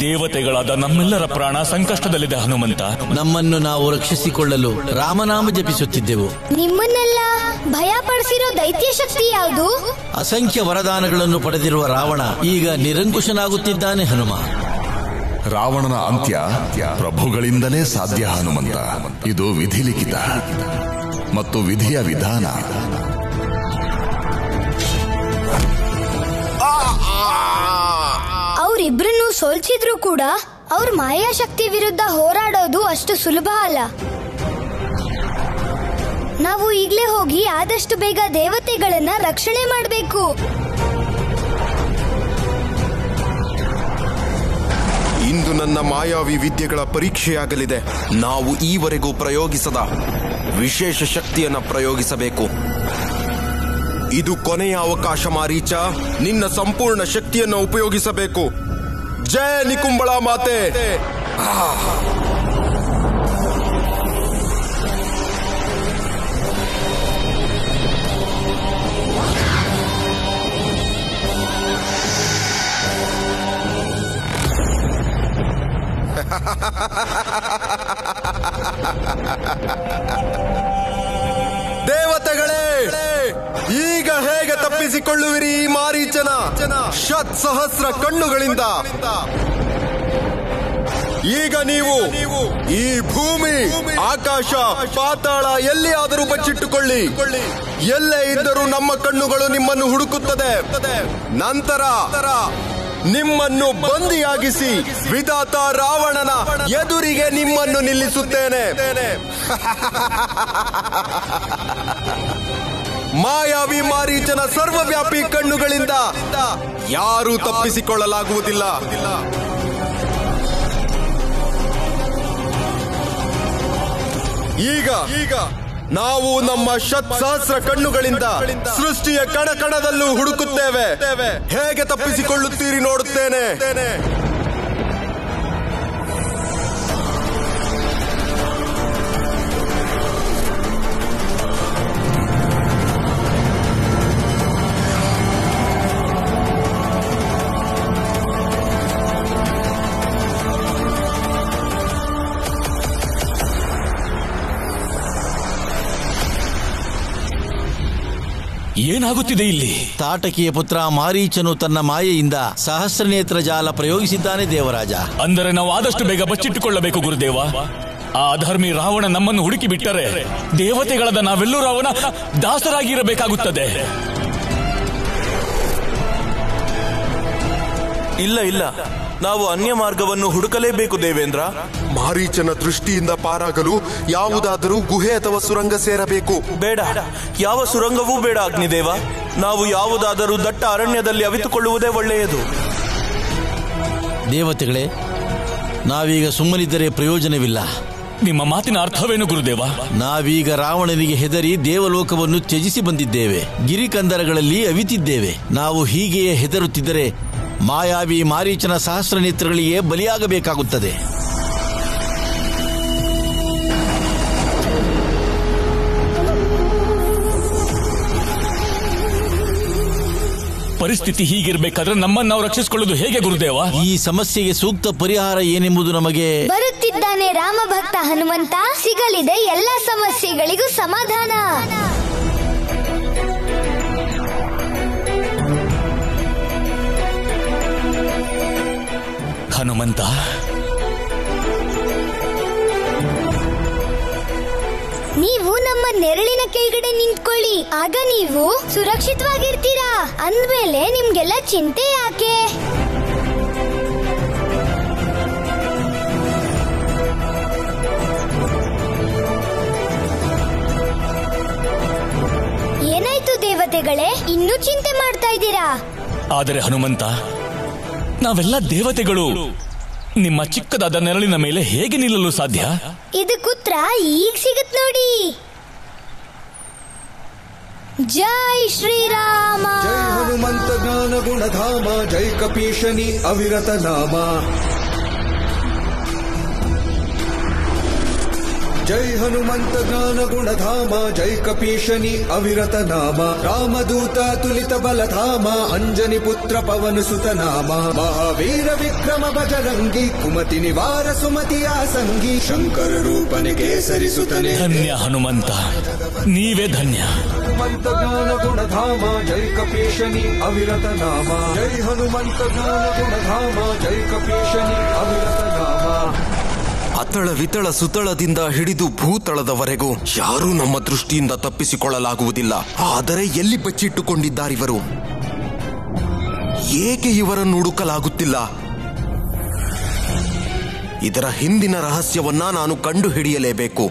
ದೇವತೆಗಳಾದ ನಮ್ಮೆಲ್ಲರ ಪ್ರಾಣ ಸಂಕಷ್ಟದಲ್ಲಿದೆ ಹನುಮಂತ. ನಮ್ಮನ್ನು ನಾವು ರಕ್ಷಿಸಿಕೊಳ್ಳಲು ರಾಮನಾಮ ಜಪಿಸುತ್ತಿದ್ದೆವು. ನಿಮ್ಮನ್ನೆಲ್ಲ ಭಯ ಪಡಿಸಿರೋ ದೈತ್ಯ ಶಕ್ತಿ ಯಾವುದು? ಅಸಂಖ್ಯ ವರದಾನಗಳನ್ನು ಪಡೆದಿರುವ ರಾವಣ ಈಗ ನಿರಂಕುಶನಾಗುತ್ತಿದ್ದಾನೆ ಹನುಮ. ರಾವಣನ ಅಂತ್ಯ ಪ್ರಭುಗಳಿಂದಲೇ ಸಾಧ್ಯ ಹನುಮಂತ. ಇದು ವಿಧಿಲಿಖಿತ ಮತ್ತು ವಿಧಿಯ ವಿಧಾನ. ಅವರಿಬ್ರನ್ನು ಸೋಲ್ಸಿದ್ರು ಕೂಡ ಅವ್ರ ಮಾಯಾಶಕ್ತಿ ವಿರುದ್ಧ ಹೋರಾಡೋದು ಅಷ್ಟು ಸುಲಭ ಅಲ್ಲ. ನಾವು ಈಗ್ಲೇ ಹೋಗಿ ಆದಷ್ಟು ಬೇಗ ದೇವತೆಗಳನ್ನ ರಕ್ಷಣೆ ಮಾಡಬೇಕು. ಇಂದು ನನ್ನ ಮಾಯಾವಿ ವಿದ್ಯೆಗಳ ಪರೀಕ್ಷೆಯಾಗಲಿದೆ. ನಾವು ಈವರೆಗೂ ಪ್ರಯೋಗಿಸದ ವಿಶೇಷ ಶಕ್ತಿಯನ್ನ ಪ್ರಯೋಗಿಸಬೇಕು. ಇದು ಕೊನೆಯ ಅವಕಾಶ ಮಾರೀಚ. ನಿನ್ನ ಸಂಪೂರ್ಣ ಶಕ್ತಿಯನ್ನು ಉಪಯೋಗಿಸಬೇಕು. ಜಯ ನಿಕುಂಬಳ ಮಾತೆ. ದೇವತೆಗಳೇ, ಈಗ ಹೇಗೆ ತಪ್ಪಿಸಿಕೊಳ್ಳುವಿರಿ ಈ ಮಾರೀಚನ ಶತ್ಸಹಸ್ರ ಕಣ್ಣುಗಳಿಂದ? ಈಗ ನೀವು ಈ ಭೂಮಿ, ಆಕಾಶ, ಪಾತಾಳ ಎಲ್ಲಿಯಾದರೂ ಬಚ್ಚಿಟ್ಟುಕೊಳ್ಳಿ. ಎಲ್ಲೇ ಇದ್ದರೂ ನಮ್ಮ ಕಣ್ಣುಗಳು ನಿಮ್ಮನ್ನು ಹುಡುಕುತ್ತದೆ. ನಂತರ ನಿಮ್ಮನ್ನು ಬಂದಿಯಾಗಿಸಿ ವಿಧಾತ ರಾವಣನ ಎದುರಿಗೆ ನಿಮ್ಮನ್ನು ನಿಲ್ಲಿಸುತ್ತೇನೆ. ಮಾಯಾವಿ ಮಾರೀಚನ ಸರ್ವವ್ಯಾಪಿ ಕಣ್ಣುಗಳಿಂದ ಯಾರೂ ತಪ್ಪಿಸಿಕೊಳ್ಳಲಾಗುವುದಿಲ್ಲ. ಈಗ ನಾವು ನಮ್ಮ ಶತ್ಸಹಸ್ರ ಕಣ್ಣುಗಳಿಂದ ಸೃಷ್ಟಿಯ ಕಣ ಕಣದಲ್ಲೂ ಹುಡುಕುತ್ತೇವೆ. ಹೇಗೆ ತಪ್ಪಿಸಿಕೊಳ್ಳುತ್ತೀರಿ ನೋಡುತ್ತೇನೆ. ಏನಾಗುತ್ತಿದೆ ಇಲ್ಲಿ? ತಾಟಕಿಯ ಪುತ್ರ ಮಾರೀಚನು ತನ್ನ ಮಾಯೆಯಿಂದ ಸಹಸ್ರನೇತ್ರ ಜಾಲ ಪ್ರಯೋಗಿಸಿದ್ದಾನೆ ದೇವರಾಜ. ಅಂದರೆ ನಾವು ಆದಷ್ಟು ಬೇಗ ಬಚ್ಚಿಟ್ಟುಕೊಳ್ಳಬೇಕು ಗುರುದೇವ. ಆ ಅಧರ್ಮಿ ರಾವಣ ನಮ್ಮನ್ನು ಹುಡುಕಿ ಬಿಟ್ಟರೆ ದೇವತೆಗಳಾದ ನಾವೆಲ್ಲರೂ ರಾವಣ ದಾಸರಾಗಿರಬೇಕಾಗುತ್ತದೆ. ಇಲ್ಲ, ನಾವು ಅನ್ಯ ಮಾರ್ಗವನ್ನು ಹುಡುಕಲೇಬೇಕು ದೇವೇಂದ್ರ. ಮಾರೀಚನ ದೃಷ್ಟಿಯಿಂದ ಪಾರಾಗಲು ಯಾವುದಾದರೂ ಗುಹೆ ಅಥವಾ ಸುರಂಗ ಸೇರಬೇಕು. ಬೇಡ, ಯಾವ ಸುರಂಗವೂ ಬೇಡ ಅಗ್ನಿದೇವ. ನಾವು ಯಾವುದಾದರೂ ದಟ್ಟ ಅರಣ್ಯದಲ್ಲಿ ಅವಿತುಕೊಳ್ಳುವುದೇ ಒಳ್ಳೆಯದು. ದೇವತೆಗಳೇ, ನಾವೀಗ ಸುಮ್ಮನಿದ್ದರೆ ಪ್ರಯೋಜನವಿಲ್ಲ. ನಿಮ್ಮ ಮಾತಿನ ಅರ್ಥವೇನು ಗುರುದೇವ? ನಾವೀಗ ರಾವಣನಿಗೆ ಹೆದರಿ ದೇವಲೋಕವನ್ನು ತ್ಯಜಿಸಿ ಬಂದಿದ್ದೇವೆ. ಗಿರಿಕಂದರಗಳಲ್ಲಿ ಅವಿತಿದ್ದೇವೆ. ನಾವು ಹೀಗೆಯೇ ಹೆದರುತ್ತಿದ್ದರೆ ಮಾಯಾವಿ ಮಾರೀಚನ ಸಹಸ್ರ ನೇತ್ರಗಳಿಗೆ ಬಲಿಯಾಗಬೇಕಾಗುತ್ತದೆ. ಪರಿಸ್ಥಿತಿ ಹೀಗಿರ್ಬೇಕಾದ್ರೆ ನಮ್ಮನ್ನು ನಾವು ರಕ್ಷಿಸಿಕೊಳ್ಳುವುದು ಹೇಗೆ ಗುರುದೇವ? ಈ ಸಮಸ್ಯೆಗೆ ಸೂಕ್ತ ಪರಿಹಾರ ಏನೆಂಬುದು ನಮಗೆ ಬರುತ್ತಿದ್ದಾನೆ ರಾಮಭಕ್ತ ಹನುಮಂತ. ಸಿಗಲಿದೆ ಎಲ್ಲ ಸಮಸ್ಯೆಗಳಿಗೂ ಸಮಾಧಾನ. ಹನುಮಂತ, ನೀವು ನಮ್ಮ ನೆರಳಿನ ಕೆಳಗಡೆ ನಿಂತ್ಕೊಳ್ಳಿ. ಆಗ ನೀವು ಸುರಕ್ಷಿತವಾಗಿರ್ತೀರಾ. ಅಂದ್ಮೇಲೆ ನಿಮ್ಗೆಲ್ಲ ಚಿಂತೆ ಯಾಕೆ? ಏನಾಯ್ತು ದೇವತೆಗಳೇ, ಇನ್ನೂ ಚಿಂತೆ ಮಾಡ್ತಾ ಇದ್ದೀರಾ? ಆದರೆ ಹನುಮಂತ, ನಾವೆಲ್ಲ ದೇವತೆಗಳು. ನಿಮ್ಮ ಚಿಕ್ಕದಾದ ನೆರಳಿನ ಮೇಲೆ ಹೇಗೆ ನಿಲ್ಲಲು ಸಾಧ್ಯ? ಇದಕ್ಕುತ್ರ ಈಗ ಸಿಗತ್ ನೋಡಿ. ಜೈ ಶ್ರೀರಾಮ. ಜೈ ಹನುಮಂತ ಜ್ಞಾನ ಗುಣಧಾಮ. ಜೈ ಕಪೀಶನಿ ಅವಿರತ ನಾಮ. ಜೈ ಹನುಮಂತ ಜ್ಞಾನ ಗುಣಧಾಮ ಜೈ ಕಪೀಶನಿ ಅವಿರತ ನಾಮ ರಾಮದೂತ ತುಲಿತ ಬಲಧಾಮ ಅಂಜನಿ ಪುತ್ರ ಪವನ ಸುತ ನಾಮ ಮಹಾವೀರ ವಿಕ್ರಮ ಬಜರಂಗಿ ಕುಮತಿ ನಿವಾರ ಸುಮತಿಯ ಸಂಗಿ ಶಂಕರ ರೂಪನೆ ಕೇಸರಿ ಸುತನೆ ಧನ್ಯ ಹನುಮಂತ, ನೀವೇ ಧನ್ಯ. ಹನುಮಂತ ಜ್ಞಾನ ಗುಣಧಾಮ ಜೈ ಕಪೀಶನಿ ಅವಿರತ ನಾಮ ಜೈ ಹನುಮಂತ ಜ್ಞಾನ ಗುಣಧಾಮ ಜೈ ಕಪೀಶನಿ ಅವಿರತ ನಾಮ. ಅತಳ ವಿತಳ ಸುತಳದಿಂದ ಹಿಡಿದು ಭೂತಳದವರೆಗೂ ಯಾರೂ ನಮ್ಮ ದೃಷ್ಟಿಯಿಂದ ತಪ್ಪಿಸಿಕೊಳ್ಳಲಾಗುವುದಿಲ್ಲ. ಆದರೆ ಎಲ್ಲಿ ಬಚ್ಚಿಟ್ಟುಕೊಂಡಿದ್ದಾರಿವರು? ಏಕೆ ಇವರನ್ನು ಹುಡುಕಲಾಗುತ್ತಿಲ್ಲ? ಇದರ ಹಿಂದಿನ ರಹಸ್ಯವನ್ನ ನಾನು ಕಂಡು ಹಿಡಿಯಲೇಬೇಕು.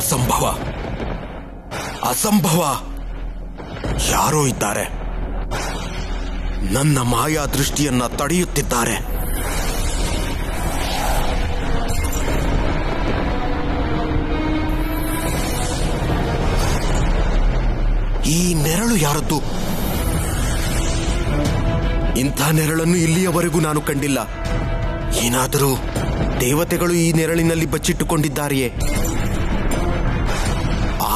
ಅಸಂಭವ, ಅಸಂಭವ! ಯಾರೋ ಇದ್ದಾರೆ, ನನ್ನ ಮಾಯಾ ದೃಷ್ಟಿಯನ್ನ ತಡೆಯುತ್ತಿದ್ದಾರೆ. ಈ ನೆರಳು ಯಾರದ್ದು? ಇಂಥ ನೆರಳನ್ನು ಇಲ್ಲಿಯವರೆಗೂ ನಾನು ಕಂಡಿಲ್ಲ. ಏನಾದರೂ ದೇವತೆಗಳು ಈ ನೆರಳಿನಲ್ಲಿ ಬಚ್ಚಿಟ್ಟುಕೊಂಡಿದ್ದಾರೆಯೇ?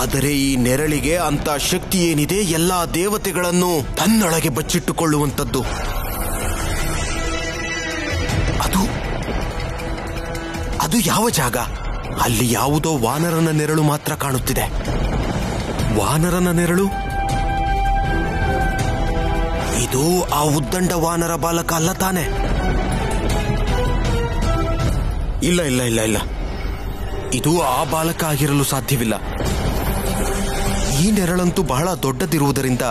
ಆದರೆ ಈ ನೆರಳಿಗೆ ಅಂತ ಶಕ್ತಿ ಏನಿದೆ, ಎಲ್ಲಾ ದೇವತೆಗಳನ್ನು ತನ್ನೊಳಗೆ ಬಚ್ಚಿಟ್ಟುಕೊಳ್ಳುವಂಥದ್ದು. ಅದು ಯಾವ ಜಾಗ? ಅಲ್ಲಿ ಯಾವುದೋ ವಾನರನ ನೆರಳು ಮಾತ್ರ ಕಾಣುತ್ತಿದೆ. ವಾನರನ ನೆರಳು? ಇದು ಆ ಉದ್ದಂಡ ವಾನರ ಬಾಲಕ ಅಲ್ಲ ತಾನೆ? ಇಲ್ಲ ಇಲ್ಲ ಇಲ್ಲ ಇಲ್ಲ, ಇದು ಆ ಬಾಲಕ ಆಗಿರಲು ಸಾಧ್ಯವಿಲ್ಲ. ಈ ನೆರಳಂತೂ ಬಹಳ ದೊಡ್ಡದಿರುವುದರಿಂದ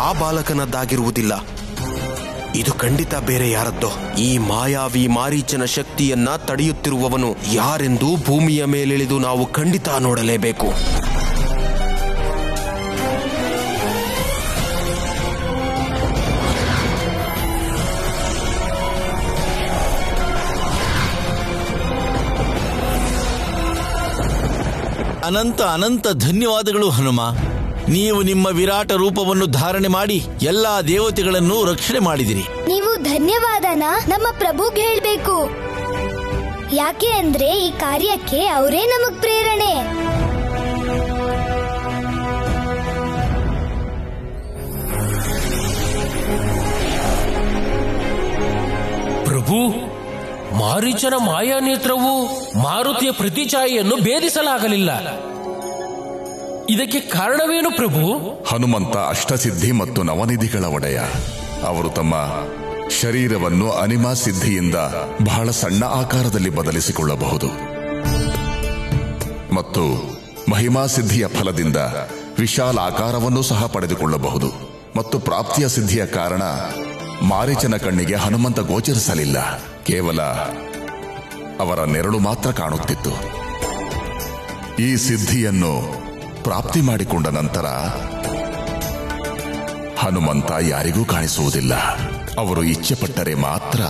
ಆ ಬಾಲಕನದ್ದಾಗಿರುವುದಿಲ್ಲ. ಇದು ಖಂಡಿತ ಬೇರೆ ಯಾರದ್ದೋ. ಈ ಮಾಯಾವಿ ಮಾರೀಚನ ಶಕ್ತಿಯನ್ನ ತಡೆಯುತ್ತಿರುವವನು ಯಾರೆಂದು ಭೂಮಿಯ ಮೇಲಿಳಿದು ನಾವು ಖಂಡಿತ ನೋಡಲೇಬೇಕು. ಅನಂತ ಅನಂತ ಧನ್ಯವಾದಗಳು ಹನುಮ. ನೀವು ನಿಮ್ಮ ವಿರಾಟ ರೂಪವನ್ನು ಧಾರಣೆ ಮಾಡಿ ಎಲ್ಲಾ ದೇವತೆಗಳನ್ನು ರಕ್ಷಣೆ ಮಾಡಿದಿರಿ. ನೀವು ಧನ್ಯವಾದನ ನಮ್ಮ ಪ್ರಭುಗೆ ಹೇಳ್ಬೇಕು. ಯಾಕೆ ಅಂದ್ರೆ ಈ ಕಾರ್ಯಕ್ಕೆ ಅವರೇ ನಮಗ್ ಪ್ರೇರಣೆ. ಪ್ರಭು, ಮಾರೀಚನ ಮಾಯಾನೇತ್ರವು ಮಾರುತಿಯ ಪ್ರತಿಛಾಯೆಯನ್ನು ಭೇದಿಸಲಾಗಲಿಲ್ಲ. ಇದಕ್ಕೆ ಕಾರಣವೇನು ಪ್ರಭು? ಹನುಮಂತ ಅಷ್ಟಸಿದ್ಧಿ ಮತ್ತು ನವನಿಧಿಗಳ ಒಡೆಯ. ಅವರು ತಮ್ಮ ಶರೀರವನ್ನು ಅನಿಮಾ ಸಿದ್ಧಿಯಿಂದ ಬಹಳ ಸಣ್ಣ ಆಕಾರದಲ್ಲಿ ಬದಲಿಸಿಕೊಳ್ಳಬಹುದು ಮತ್ತು ಮಹಿಮಾ ಸಿದ್ಧಿಯ ಫಲದಿಂದ ವಿಶಾಲ ಆಕಾರವನ್ನು ಸಹ ಪಡೆದುಕೊಳ್ಳಬಹುದು. ಮತ್ತು ಪ್ರಾಪ್ತಿಯ ಸಿದ್ಧಿಯ ಕಾರಣ ಮಾರೀಚನ ಕಣ್ಣಿಗೆ ಹನುಮಂತ ಗೋಚರಿಸಲಿಲ್ಲ. ಕೇವಲ ಅವರ ನೆರಳು ಮಾತ್ರ ಕಾಣುತ್ತಿತ್ತು. ಈ ಸಿದ್ಧಿಯನ್ನು ಪ್ರಾಪ್ತಿ ಮಾಡಿಕೊಂಡ ನಂತರ ಹನುಮಂತ ಯಾರಿಗೂ ಕಾಣಿಸುವುದಿಲ್ಲ. ಅವರು ಇಚ್ಛೆಪಟ್ಟರೆ ಮಾತ್ರ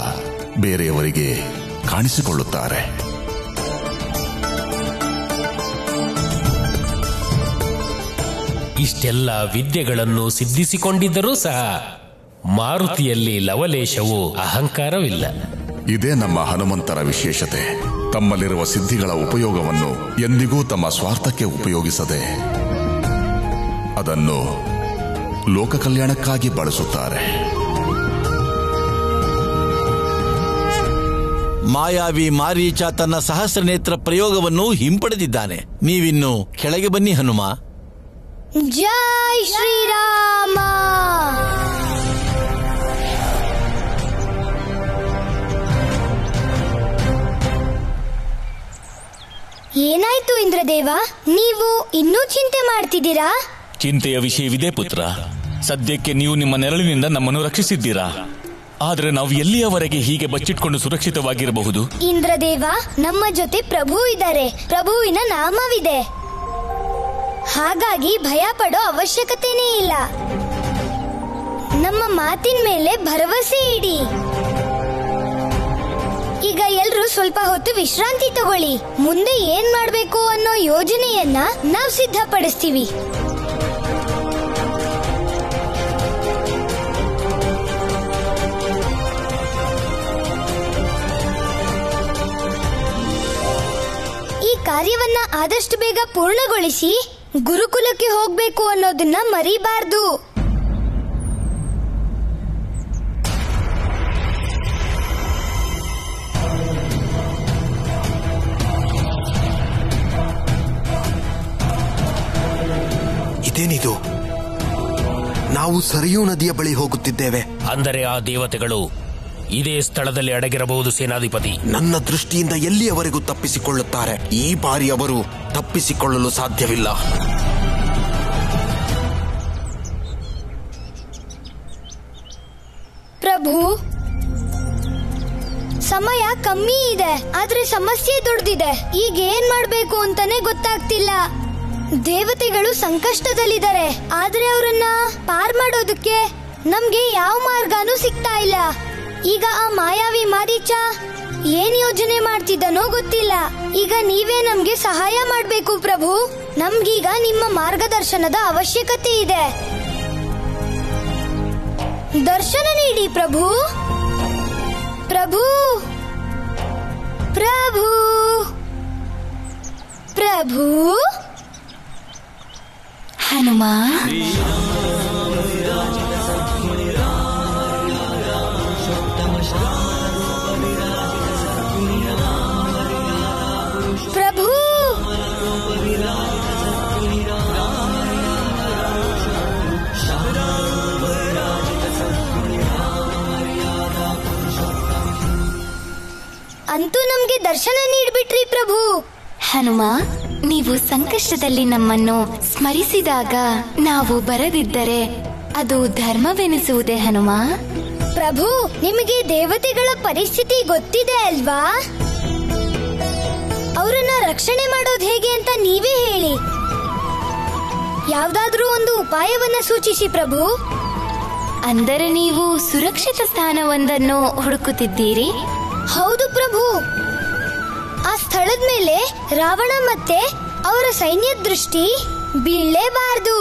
ಬೇರೆಯವರಿಗೆ ಕಾಣಿಸಿಕೊಳ್ಳುತ್ತಾರೆ. ಇಷ್ಟೆಲ್ಲ ವಿದ್ಯೆಗಳನ್ನು ಸಿದ್ಧಿಸಿಕೊಂಡಿದ್ದರೂ ಸಹ ಮಾರುತಿಯಲ್ಲಿ ಲವಲೇಶವು ಅಹಂಕಾರವಿಲ್ಲ. ಇದೇ ನಮ್ಮ ಹನುಮಂತರ ವಿಶೇಷತೆ. ತಮ್ಮಲ್ಲಿರುವ ಸಿದ್ಧಿಗಳ ಉಪಯೋಗವನ್ನು ಎಂದಿಗೂ ತಮ್ಮ ಸ್ವಾರ್ಥಕ್ಕೆ ಉಪಯೋಗಿಸದೆ ಅದನ್ನು ಲೋಕ ಕಲ್ಯಾಣಕ್ಕಾಗಿ ಬಳಸುತ್ತಾರೆ. ಮಾಯಾವಿ ಮಾರೀಚ ತನ್ನ ಸಹಸ್ರನೇತ್ರ ಪ್ರಯೋಗವನ್ನು ಹಿಂಪಡೆದಿದ್ದಾನೆ. ನೀವಿನ್ನು ಕೆಳಗೆ ಬನ್ನಿ ಹನುಮ. ಜೈ ಶ್ರೀರಾಮ. ಏನಾಯ್ತು ಇಂದ್ರದೇವ, ನೀವು ಇನ್ನೂ ಚಿಂತೆ ಮಾಡ್ತಿದ್ದೀರಾ? ಚಿಂತೆಯ ವಿಷಯವಿದೆ ಪುತ್ರ. ಸದ್ಯಕ್ಕೆ ನೀವು ನಿಮ್ಮ ನೆರಳಿನಿಂದ ನಮ್ಮನ್ನು ರಕ್ಷಿಸಿದ್ದೀರಾ. ಆದ್ರೆ ನಾವು ಎಲ್ಲಿಯವರೆಗೆ ಹೀಗೆ ಬಚ್ಚಿಟ್ಕೊಂಡು ಸುರಕ್ಷಿತವಾಗಿರಬಹುದು? ಇಂದ್ರದೇವ, ನಮ್ಮ ಜೊತೆ ಪ್ರಭು ಇದ್ದಾರೆ, ಪ್ರಭುವಿನ ನಾಮವಿದೆ. ಹಾಗಾಗಿ ಭಯ ಪಡೋ ಅವಶ್ಯಕತೆನೇ ಇಲ್ಲ. ನಮ್ಮ ಮಾತಿನ ಮೇಲೆ ಭರವಸೆ ಇಡಿ. ಈಗ ಎಲ್ರೂ ಸ್ವಲ್ಪ ಹೊತ್ತು ವಿಶ್ರಾಂತಿ ತಗೊಳ್ಳಿ. ಮುಂದೆ ಏನ್ ಮಾಡ್ಬೇಕು ಅನ್ನೋ ಯೋಜನೆಯನ್ನ ನಾವು ಸಿದ್ಧಪಡಿಸ್ತೀವಿ. ಆದಷ್ಟು ಬೇಗ ಪೂರ್ಣಗೊಳಿಸಿ ಗುರುಕುಲಕ್ಕೆ ಹೋಗ್ಬೇಕು ಅನ್ನೋದನ್ನ ಮರಿಬಾರ್ದು. ಇದೇನಿದು? ನಾವು ಸರಿಯೂ ನದಿಯ ಬಳಿ ಹೋಗುತ್ತಿದ್ದೇವೆ. ಅಂದರೆ ಆ ದೇವತೆಗಳು ಇದೇ ಸ್ಥಳದಲ್ಲಿ ಅಡಗಿರಬಹುದು ಸೇನಾಧಿಪತಿ. ನನ್ನ ದೃಷ್ಟಿಯಿಂದ ಎಲ್ಲಿಯವರೆಗೂ ತಪ್ಪಿಸಿಕೊಳ್ಳುತ್ತಾರೆ? ಈ ಬಾರಿ ಅವರು ತಪ್ಪಿಸಿಕೊಳ್ಳಲು ಸಾಧ್ಯವಿಲ್ಲ. ಪ್ರಭು, ಸಮಯ ಕಮ್ಮಿ ಇದೆ, ಆದ್ರೆ ಸಮಸ್ಯೆ ದೊಡ್ಡದಿದೆ. ಈಗ ಏನ್ ಮಾಡ್ಬೇಕು ಅಂತಾನೆ ಗೊತ್ತಾಗ್ತಿಲ್ಲ. ದೇವತೆಗಳು ಸಂಕಷ್ಟದಲ್ಲಿದ್ದಾರೆ, ಆದ್ರೆ ಅವರನ್ನ ಪಾರ್ ಮಾಡೋದಕ್ಕೆ ನಮ್ಗೆ ಯಾವ ಮಾರ್ಗನೂ ಸಿಗ್ತಾ ಇಲ್ಲ. ಈಗ ಆ ಮಾಯಾವಿ ಮಾರೀಚ ಏನ್ ಯೋಜನೆ ಮಾಡ್ತಿದ್ದಾನೋ ಗೊತ್ತಿಲ್ಲ. ಈಗ ನೀವೇ ನಮ್ಗೆ ಸಹಾಯ ಮಾಡ್ಬೇಕು ಪ್ರಭು. ನಮ್ಗೀಗ ನಿಮ್ಮ ಮಾರ್ಗದರ್ಶನದ ಅವಶ್ಯಕತೆ ಇದೆ. ದರ್ಶನ ನೀಡಿ ಪ್ರಭು. ಪ್ರಭು ಪ್ರಭು ಪ್ರಭು ಹನುಮ, ಪ್ರಭು ಅಂತೂ ನಮ್ಗೆ ದರ್ಶನ ನೀಡ್ಬಿಟ್ರಿ ಪ್ರಭು. ಹನುಮ, ನೀವು ಸಂಕಷ್ಟದಲ್ಲಿ ನಮ್ಮನ್ನು ಸ್ಮರಿಸಿದಾಗ ನಾವು ಬರದಿದ್ದರೆ ಅದು ಧರ್ಮವೆನಿಸುವುದೇ ಹನುಮ? ಪ್ರಭು, ನಿಮಗೆ ದೇವತೆಗಳ ಪರಿಸ್ಥಿತಿ ಗೊತ್ತಿದೆ ಅಲ್ವಾ? ಅವರನ್ನ ರಕ್ಷಣೆ ಮಾಡೋದು ಹೇಗೆ ಅಂತ ನೀವೇ ಹೇಳಿ. ಯಾವ್ದಾದ್ರೂ ಒಂದು ಉಪಾಯವನ್ನ ಸೂಚಿಸಿ ಪ್ರಭು. ಅಂದರೆ ನೀವು ಸುರಕ್ಷಿತ ಸ್ಥಾನವೊಂದನ್ನು ಹುಡುಕುತ್ತಿದ್ದೀರಿ? ಹೌದು ಪ್ರಭು. ಆ ಸ್ಥಳದ ಮೇಲೆ ರಾವಣ ಮತ್ತೆ ಅವರ ಸೈನ್ಯ ದೃಷ್ಟಿ ಬೀಳಲೇಬಾರದು.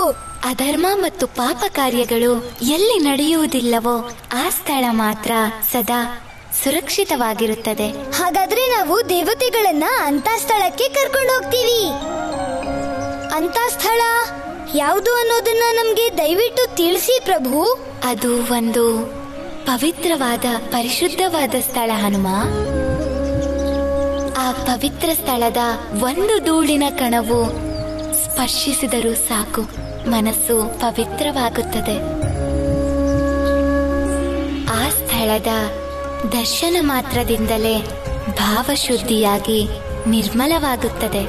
ಅಧರ್ಮ ಮತ್ತು ಪಾಪ ಕಾರ್ಯಗಳು ಎಲ್ಲಿ ನಡೆಯುವುದಿಲ್ಲವೋ ಆ ಸ್ಥಳ ಮಾತ್ರ ಸದಾ ಸುರಕ್ಷಿತವಾಗಿರುತ್ತದೆ. ಹಾಗಾದ್ರೆ ನಾವು ದೇವತೆಗಳನ್ನ ಅಂತ ಸ್ಥಳಕ್ಕೆ ಕರ್ಕೊಂಡು ಹೋಗ್ತೀವಿ. ಅಂತ ಸ್ಥಳ ಯಾವುದು ಅನ್ನೋದನ್ನ ನಮ್ಗೆ ದಯವಿಟ್ಟು ತಿಳಿಸಿ ಪ್ರಭು. ಅದು ಒಂದು ಪವಿತ್ರವಾದ ಪರಿಶುದ್ಧವಾದ ಸ್ಥಳ ಹನುಮ. ಆ ಪವಿತ್ರ ಸ್ಥಳದ ಒಂದು ಧೂಳಿನ ಕಣವು ಸ್ಪರ್ಶಿಸಿದರೂ ಸಾಕು, ಮನಸ್ಸು ಪವಿತ್ರವಾಗುತ್ತದೆ. ಆ ಸ್ಥಳದ ದರ್ಶನ ಮಾತ್ರದಿಂದಲೇ ಭಾವಶುದ್ಧಿಯಾಗಿ ನಿರ್ಮಲವಾಗುತ್ತದೆ.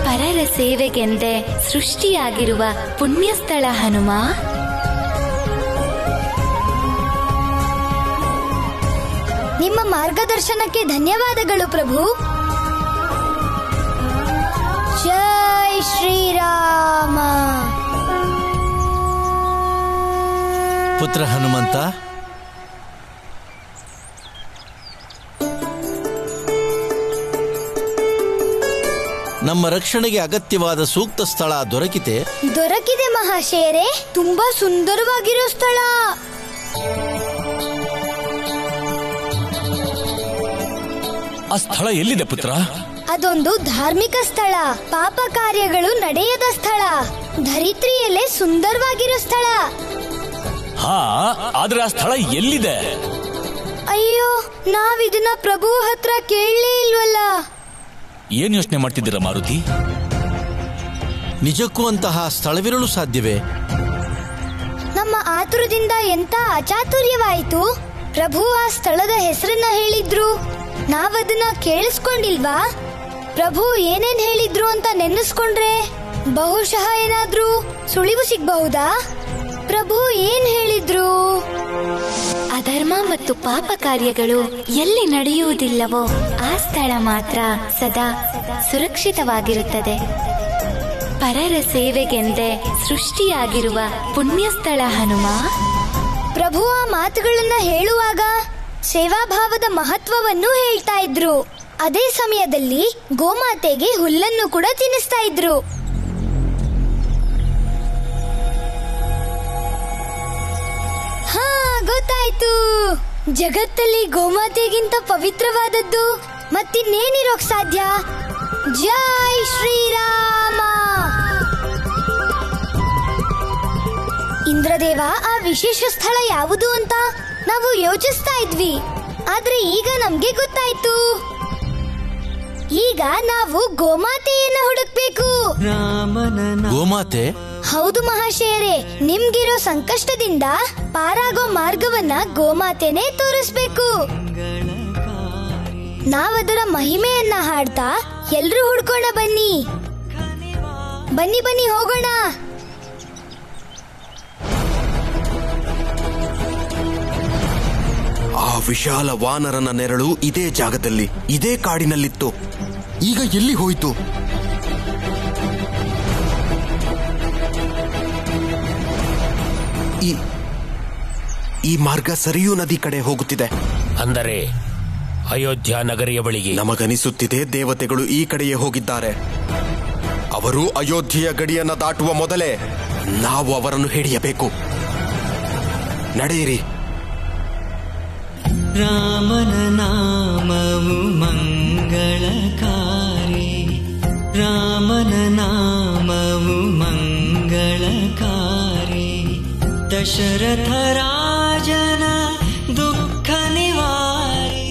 ಪರರ ಸೇವೆಗೆಂದೇ ಸೃಷ್ಟಿಯಾಗಿರುವ ಪುಣ್ಯಸ್ಥಳ ಹನುಮ. ನಿಮ್ಮ ಮಾರ್ಗದರ್ಶನಕ್ಕೆ ಧನ್ಯವಾದಗಳು ಪ್ರಭು. ಜೈ ಶ್ರೀರಾಮ. ಪುತ್ರ ಹನುಮಂತ, ನಮ್ಮ ರಕ್ಷಣೆಗೆ ಅಗತ್ಯವಾದ ಸೂಕ್ತ ಸ್ಥಳ ದೊರಕಿದೆ ಮಹಾಶಯರೇ. ತುಂಬಾ ಸುಂದರವಾಗಿರೋ ಸ್ಥಳ. ಆ ಸ್ಥಳ ಎಲ್ಲಿದೆ ಪುತ್ರ? ಅದೊಂದು ಧಾರ್ಮಿಕ ಸ್ಥಳ, ಪಾಪ ಕಾರ್ಯಗಳು ನಡೆಯದ ಸ್ಥಳ, ಧರಿತ್ರಿಯಲ್ಲೇ ಸುಂದರವಾಗಿರೋ ಸ್ಥಳ. ಹಾ, ಆದ್ರೆ ಆ ಸ್ಥಳ ಎಲ್ಲಿದೆ? ಅಯ್ಯೋ, ನಾವಿದನ್ನ ಪ್ರಭು ಹತ್ರ ಕೇಳಲೇ ಇಲ್ವಲ್ಲ. ಏನ್ ಯೋಚನೆ ಮಾಡ್ತಿದ್ದೀರಾ ಮಾರುತಿ? ನಿಜಕ್ಕೂ ಅಂತಹ ಸ್ಥಳವಿರಲು ಸಾಧ್ಯವೇ? ನಮ್ಮ ಆತುರದಿಂದ ಎಂತ ಅಚಾತುರ್ಯವಾಯಿತು. ಪ್ರಭು ಆ ಸ್ಥಳದ ಹೆಸರನ್ನ ಹೇಳಿದ್ರು, ನಾವದನ್ನ ಕೇಳಿಸ್ಕೊಂಡಿಲ್ವಾ? ಪ್ರಭು ಏನೇನ್ ಹೇಳಿದ್ರು ಅಂತ ನೆನೆಸ್ಕೊಂಡ್ರೆ ಬಹುಶಃ ಏನಾದ್ರೂ ಸುಳಿವು ಸಿಗಬಹುದಾ? ಪ್ರಭು ಏನ್ ಹೇಳಿದ್ರು? ಅಧರ್ಮ ಮತ್ತು ಪಾಪ ಕಾರ್ಯಗಳು ಎಲ್ಲಿ ನಡೆಯುವುದಿಲ್ಲವೋ ಆ ಸ್ಥಳ ಮಾತ್ರ ಸದಾ ಸುರಕ್ಷಿತವಾಗಿರುತ್ತದೆ. ಪರರ ಸೇವೆಗೆಂದೇ ಸೃಷ್ಟಿಯಾಗಿರುವ ಪುಣ್ಯಸ್ಥಳ ಹನುಮ. ಪ್ರಭು ಆ ಮಾತುಗಳನ್ನ ಹೇಳುವಾಗ ಸೇವಾಭಾವದ ಮಹತ್ವವನ್ನು ಹೇಳ್ತಾ ಇದ್ರು. ಅದೇ ಸಮಯದಲ್ಲಿ ಗೋಮಾತೆಗೆ ಹುಲ್ಲನ್ನು ಕೂಡ ತಿನ್ನಿಸ್ತಾ ಇದ್ರು. ಹಾ, ಗೊತ್ತಾಯ್ತು. ಜಗತ್ತಲ್ಲಿ ಗೋಮಾತೆಗಿಂತ ಪವಿತ್ರವಾದದ್ದು ಮತ್ತಿನ್ನೇನಿರೋಕ್ ಸಾಧ್ಯ? ಜೈ ಶ್ರೀರಾಮ. ಇಂದ್ರದೇವ, ಆ ವಿಶೇಷ ಸ್ಥಳ ಯಾವುದು ಅಂತ ನಾವು ಯೋಚಿಸ್ತಾ ಇದ್ವಿ, ಆದ್ರೆ ಈಗ ನಮ್ಗೆ ಗೊತ್ತಾಯ್ತು. ಈಗ ನಾವು ಗೋಮಾತೆಯನ್ನ ಹುಡುಕ್ಬೇಕು. ಗೋಮಾತೆ? ಹೌದು ಮಹಾಶಯರೇ, ನಿಮ್ಗಿರೋ ಸಂಕಷ್ಟದಿಂದ ಪಾರಾಗೋ ಮಾರ್ಗವನ್ನ ಗೋಮಾತೆನೇ ತೋರಿಸ್ಬೇಕು. ನಾವದರ ಮಹಿಮೆಯನ್ನ ಹಾಡ್ತಾ ಎಲ್ರೂ ಹುಡ್ಕೋಣ. ಬನ್ನಿ ಬನ್ನಿ ಬನ್ನಿ, ಹೋಗೋಣ. ಆ ವಿಶಾಲ ವಾನರನ ನೆರಳು ಇದೇ ಜಾಗದಲ್ಲಿ, ಇದೇ ಕಾಡಿನಲ್ಲಿತ್ತು. ಈಗ ಎಲ್ಲಿ ಹೋಯಿತು? ಈ ಮಾರ್ಗ ಸರಿಯೂ ನದಿ ಕಡೆ ಹೋಗುತ್ತಿದೆ. ಅಂದರೆ ಅಯೋಧ್ಯ ನಗರಿಯ ಬಳಿಗೆ. ನಮಗನಿಸುತ್ತಿದೆ ದೇವತೆಗಳು ಈ ಕಡೆಯೇ ಹೋಗಿದ್ದಾರೆ. ಅವರು ಅಯೋಧ್ಯೆಯ ಗಡಿಯನ್ನ ದಾಟುವ ಮೊದಲೇ ನಾವು ಅವರನ್ನು ಹಿಡಿಯಬೇಕು. ನಡೆಯಿರಿ. ರಾಮನ ನಾಮವು ಮಂಗಳಕಾರಿ, ರಾಮನ ನಾಮವು ಮಂಗಳಕಾರಿ, ದಶರಥ ರಾಜನ ದುಃಖ ನಿವಾರಿ.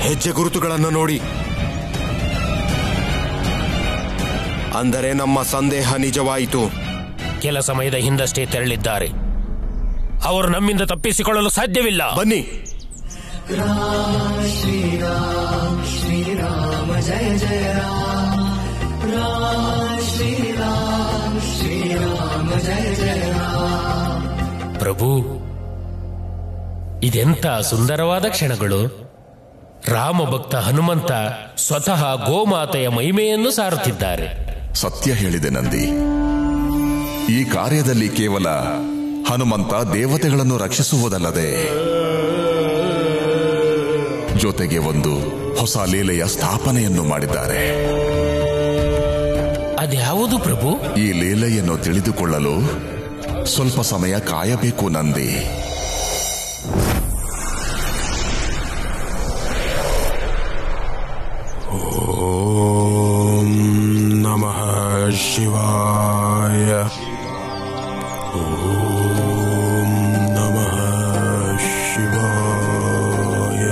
ಹೆಜ್ಜೆ ಗುರುತುಗಳನ್ನು ನೋಡಿ. ಅಂದರೆ ನಮ್ಮ ಸಂದೇಹ ನಿಜವಾಯಿತು. ಕೆಲ ಸಮಯದ ಹಿಂದಷ್ಟೇ ತೆರಳಿದ್ದಾರೆ. ಅವರು ನಮ್ಮಿಂದ ತಪ್ಪಿಸಿಕೊಳ್ಳಲು ಸಾಧ್ಯವಿಲ್ಲ. ಬನ್ನಿ. ರಾಮ ಶ್ರೀರಾಮ ಶ್ರೀರಾಮ ಜಯ ಜಯ ರಾಮ, ರಾಮ ಶ್ರೀರಾಮ ಶ್ರೀರಾಮ ಜಯ ಜಯ ರಾಮ. ಪ್ರಭು, ಇದೆಂಥ ಸುಂದರವಾದ ಕ್ಷಣಗಳು. ರಾಮ ಭಕ್ತ ಹನುಮಂತ ಸ್ವತಃ ಗೋಮಾತೆಯ ಮಹಿಮೆಯನ್ನು ಸಾರುತ್ತಿದ್ದಾರೆ. ಸತ್ಯ ಹೇಳಿದೆ ನಂದಿ. ಈ ಕಾರ್ಯದಲ್ಲಿ ಕೇವಲ ಹನುಮಂತ ದೇವತೆಗಳನ್ನು ರಕ್ಷಿಸುವುದಲ್ಲದೆ ಜೊತೆಗೆ ಒಂದು ಹೊಸ ಲೀಲೆಯ ಸ್ಥಾಪನೆಯನ್ನು ಮಾಡಿದ್ದಾರೆ. ಅದ್ಯಾವುದು ಪ್ರಭು? ಈ ಲೀಲೆಯನ್ನು ತಿಳಿದುಕೊಳ್ಳಲು ಸ್ವಲ್ಪ ಸಮಯ ಕಾಯಬೇಕು ನಂದಿ. ಓಂ ನಮಃ ಶಿವಾಯ. ಓಂ ನಮಃ ಶಿವಾಯ.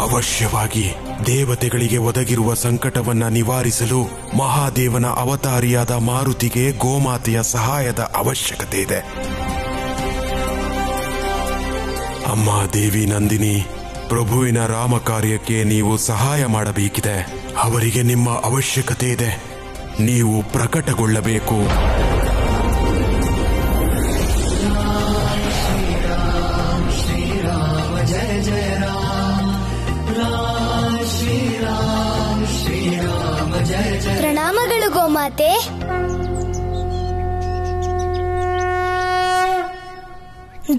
ಅವಶ್ಯವಾಗಿ ದೇವತೆಗಳಿಗೆ ಒದಗಿರುವ ಸಂಕಟವನ್ನ ನಿವಾರಿಸಲು ಮಹಾದೇವನ ಅವತಾರಿಯಾದ ಮಾರುತಿಗೆ ಗೋಮಾತೆಯ ಸಹಾಯದ ಅವಶ್ಯಕತೆ ಇದೆ. ಅಮ್ಮ ದೇವಿ ನಂದಿನಿ, ಪ್ರಭುವಿನ ರಾಮ ಕಾರ್ಯಕ್ಕೆ ನೀವು ಸಹಾಯ ಮಾಡಬೇಕಿದೆ. ಅವರಿಗೆ ನಿಮ್ಮ ಅವಶ್ಯಕತೆ ಇದೆ. ನೀವು ಪ್ರಕಟಗೊಳ್ಳಬೇಕು. ಶ್ರೀರಾಮ ಜಯ ಜಯ ರಾಮ, ರಾಮ ಶ್ರೀರಾಮ ಶ್ರೀರಾಮ ಜಯ ಜಯ. ಪ್ರಣಾಮಗಳು ಗೋಮಾತೆ.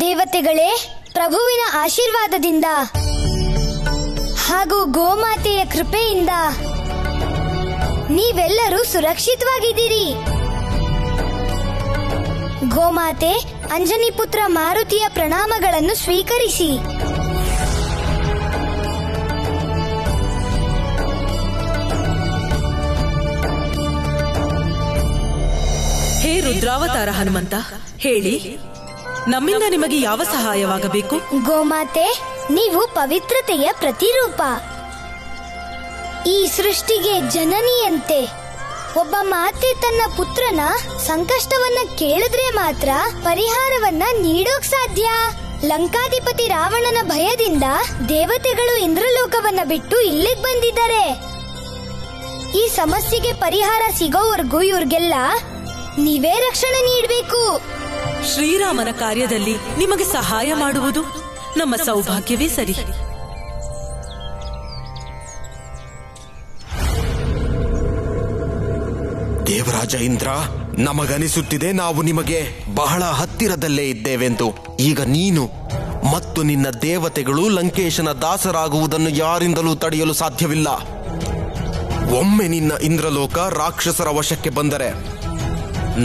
ದೇವತೆಗಳೇ, ಪ್ರಭುವಿನ ಆಶೀರ್ವಾದದಿಂದ ಹಾಗೂ ಗೋಮಾತೆಯ ಕೃಪೆಯಿಂದ ನೀವೆಲ್ಲರೂ ಸುರಕ್ಷಿತವಾಗಿದ್ದೀರಿ. ಗೋಮಾತೆ, ಅಂಜನಿ ಪುತ್ರ ಮಾರುತಿಯ ಪ್ರಣಾಮಗಳನ್ನು ಸ್ವೀಕರಿಸಿ. ಹೇ ರುದ್ರಾವತಾರ ಹನುಮಂತ, ಹೇಳಿ, ನಮ್ಮಿಂದ ನಿಮಗೆ ಯಾವ ಸಹಾಯವಾಗಬೇಕು? ಗೋಮಾತೆ, ನೀವು ಪವಿತ್ರತೆಯ ಪ್ರತಿರೂಪ. ಈ ಸೃಷ್ಟಿಗೆ ಜನನಿಯಂತೆ ಒಬ್ಬ ಮಾತೆ ತನ್ನ ಪುತ್ರನ ಸಂಕಷ್ಟವನ್ನ ಕೇಳಿದ್ರೆ ಮಾತ್ರ ಪರಿಹಾರವನ್ನ ನೀಡೋಕ್ ಸಾಧ್ಯ. ಲಂಕಾಧಿಪತಿ ರಾವಣನ ಭಯದಿಂದ ದೇವತೆಗಳು ಇಂದ್ರಲೋಕವನ್ನ ಬಿಟ್ಟು ಇಲ್ಲಿಗೆ ಬಂದಿದ್ದಾರೆ. ಈ ಸಮಸ್ಯೆಗೆ ಪರಿಹಾರ ಸಿಗೋವರೆಗೂ ಇವ್ರಿಗೆಲ್ಲ ನೀವೇ ರಕ್ಷಣೆ ನೀಡಬೇಕು. ಶ್ರೀರಾಮನ ಕಾರ್ಯದಲ್ಲಿ ನಿಮಗೆ ಸಹಾಯ ಮಾಡುವುದು ನಮ್ಮ ಸೌಭಾಗ್ಯವೇ ಸರಿ. ದೇವರಾಜ ಇಂದ್ರ, ನಮಗನಿಸುತ್ತಿದೆ ನಾವು ನಿಮಗೆ ಬಹಳ ಹತ್ತಿರದಲ್ಲೇ ಇದ್ದೇವೆಂದು. ಈಗ ನೀನು ಮತ್ತು ನಿನ್ನ ದೇವತೆಗಳು ಲಂಕೇಶನ ದಾಸರಾಗುವುದನ್ನು ಯಾರಿಂದಲೂ ತಡೆಯಲು ಸಾಧ್ಯವಿಲ್ಲ. ಒಮ್ಮೆ ನಿನ್ನ ಇಂದ್ರಲೋಕ ರಾಕ್ಷಸರ ವಶಕ್ಕೆ ಬಂದರೆ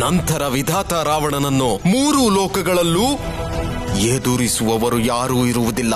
ನಂತರ ವಿಧಾತ ರಾವಣನನ್ನು 3 ಲೋಕಗಳಲ್ಲೂ ಎದುರಿಸುವವರು ಯಾರೂ ಇರುವುದಿಲ್ಲ.